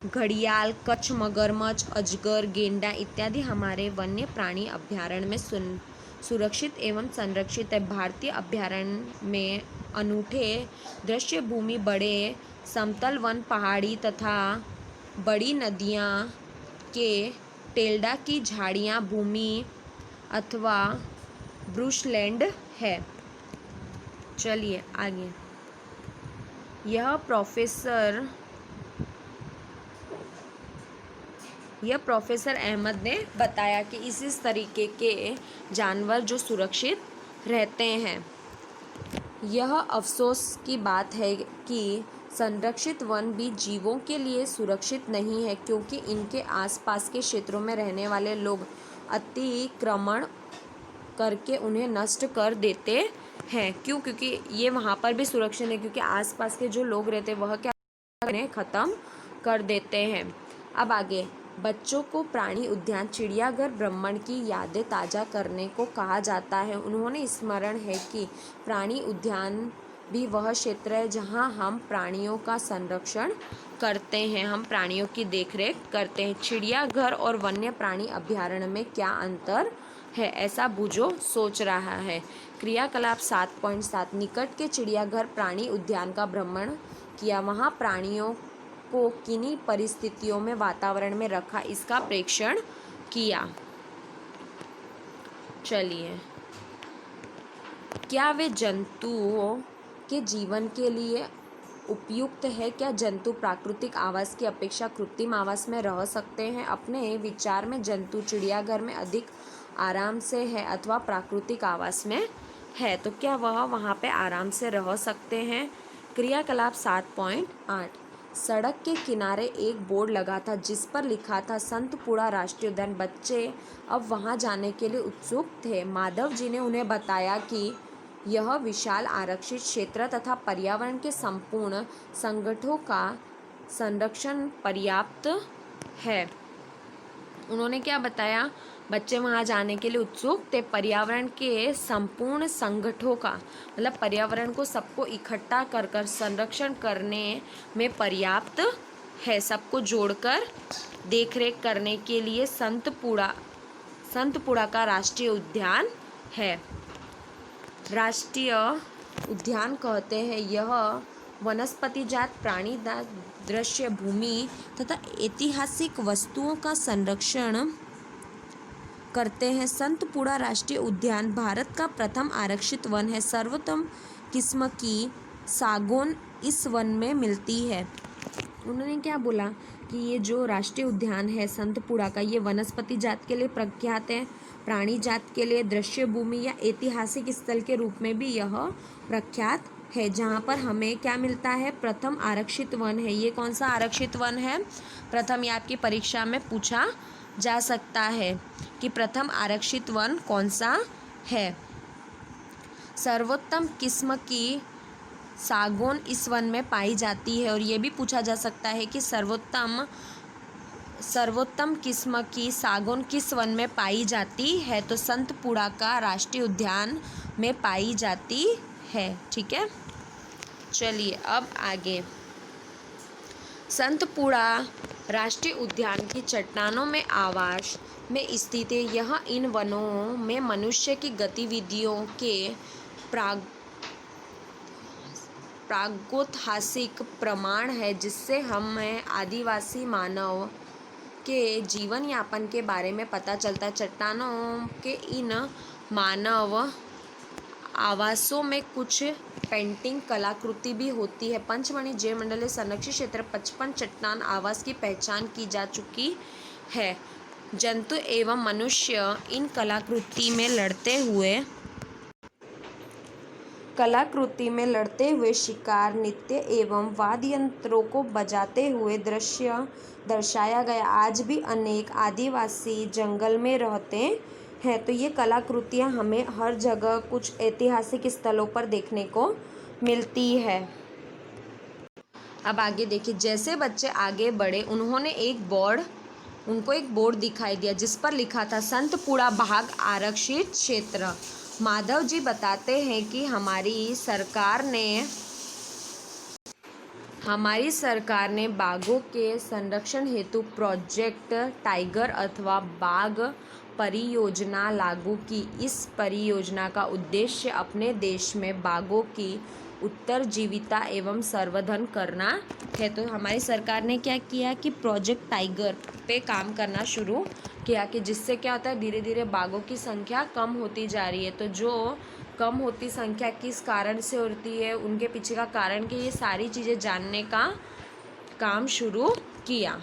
घड़ियाल, कच्छ, मगरमच्छ, अजगर, गेंडा इत्यादि हमारे वन्य प्राणी अभयारण्य में सुरक्षित एवं संरक्षित है। भारतीय अभयारण्य में अनूठे दृश्य भूमि, बड़े समतल वन, पहाड़ी तथा बड़ी नदियाँ के टेल्डा की झाड़ियाँ भूमि अथवा ब्रुशलैंड है। चलिए आगे। यह प्रोफेसर अहमद ने बताया कि इस तरीके के जानवर जो सुरक्षित रहते हैं। यह अफसोस की बात है कि संरक्षित वन भी जीवों के लिए सुरक्षित नहीं है, क्योंकि इनके आसपास के क्षेत्रों में रहने वाले लोग अतिक्रमण करके उन्हें नष्ट कर देते हैं। क्योंकि ये वहाँ पर भी सुरक्षित है, क्योंकि आसपास के जो लोग रहते हैं वह क्या इन्हें ख़त्म कर देते हैं। अब आगे, बच्चों को प्राणी उद्यान, चिड़ियाघर, भ्रमण की यादें ताज़ा करने को कहा जाता है। उन्होंने स्मरण है कि प्राणी उद्यान भी वह क्षेत्र है जहां हम प्राणियों का संरक्षण करते हैं, हम प्राणियों की देखरेख करते हैं। चिड़ियाघर और वन्य प्राणी अभयारण्य में क्या अंतर है, ऐसा बुझो सोच रहा है। क्रियाकलाप 7.7, निकट के चिड़ियाघर प्राणी उद्यान का भ्रमण किया, वहाँ प्राणियों को किन्हीं परिस्थितियों में वातावरण में रखा, इसका प्रेक्षण किया। चलिए, क्या वे जंतुओं के जीवन के लिए उपयुक्त है? क्या जंतु प्राकृतिक आवास की अपेक्षा कृत्रिम आवास में रह सकते हैं? अपने विचार में जंतु चिड़ियाघर में अधिक आराम से है अथवा प्राकृतिक आवास में है, तो क्या वह वहाँ पे आराम से रह सकते हैं? क्रियाकलाप 7.8, सड़क के किनारे एक बोर्ड लगा था जिस पर लिखा था संतपुड़ा राष्ट्रीय उद्यान। बच्चे अब वहाँ जाने के लिए उत्सुक थे। माधव जी ने उन्हें बताया कि यह विशाल आरक्षित क्षेत्र तथा पर्यावरण के संपूर्ण संगठनों का संरक्षण पर्याप्त है। उन्होंने क्या बताया? बच्चे वहाँ जाने के लिए उत्सुक थे। पर्यावरण के संपूर्ण संगठनों का मतलब पर्यावरण को सबको इकट्ठा कर कर संरक्षण करने में पर्याप्त है, सबको जोड़कर देखरेख करने के लिए संतपुड़ा का राष्ट्रीय उद्यान है। राष्ट्रीय उद्यान कहते हैं यह वनस्पति जात, प्राणी जात, दृश्य भूमि तथा ऐतिहासिक वस्तुओं का संरक्षण करते हैं। संतपुड़ा राष्ट्रीय उद्यान भारत का प्रथम आरक्षित वन है। सर्वोत्तम किस्म की सागौन इस वन में मिलती है। उन्होंने क्या बोला कि ये जो राष्ट्रीय उद्यान है संतपुड़ा का, ये वनस्पति जात के लिए प्रख्यात है, प्राणी जात के लिए दृश्य भूमि या ऐतिहासिक स्थल के रूप में भी यह प्रख्यात है, जहाँ पर हमें क्या मिलता है? प्रथम आरक्षित वन है। ये कौन सा आरक्षित वन है? प्रथम, ये आपकी परीक्षा में पूछा जा सकता है कि प्रथम आरक्षित वन कौन सा है। सर्वोत्तम किस्म की सागौन इस वन में पाई जाती है, और ये भी पूछा जा सकता है कि सर्वोत्तम किस्म की सागौन किस वन में पाई जाती है, तो संतपुड़ा का राष्ट्रीय उद्यान में पाई जाती है। ठीक है, चलिए अब आगे। संतपुड़ा राष्ट्रीय उद्यान की चट्टानों में आवास में स्थित है। यह इन वनों में मनुष्य की गतिविधियों के प्रागैतिहासिक प्रमाण है, जिससे हमें आदिवासी मानव के जीवन यापन के बारे में पता चलता है। चट्टानों के इन मानव आवासों में कुछ पेंटिंग कलाकृति भी होती है। पंचमढ़ी जैवमंडलीय संरक्षित क्षेत्र 55 चट्टान आवास की पहचान की जा चुकी है। जंतु एवं मनुष्य इन कलाकृति लड़ते हुए शिकार, नृत्य एवं वाद्य यंत्रों को बजाते हुए दृश्य दर्शाया गया। आज भी अनेक आदिवासी जंगल में रहते हैं, तो ये कलाकृतियाँ हमें हर जगह कुछ ऐतिहासिक स्थलों पर देखने को मिलती है। अब आगे देखिए, जैसे बच्चे आगे बढ़े उनको एक बोर्ड दिखाई दिया जिस पर लिखा था संतपुड़ा बाघ आरक्षित क्षेत्र। माधव जी बताते हैं कि हमारी सरकार ने हमारी सरकार ने बाघों के संरक्षण हेतु प्रोजेक्ट टाइगर अथवा बाघ परियोजना लागू की। इस परियोजना का उद्देश्य अपने देश में बाघों की उत्तरजीविता एवं संवर्धन करना है। तो हमारी सरकार ने क्या किया कि प्रोजेक्ट टाइगर पे काम करना शुरू किया कि जिससे क्या होता है, धीरे धीरे बाघों की संख्या कम होती जा रही है। तो जो कम होती संख्या किस कारण से होती है, उनके पीछे का कारण कि ये सारी चीज़ें जानने का काम शुरू किया।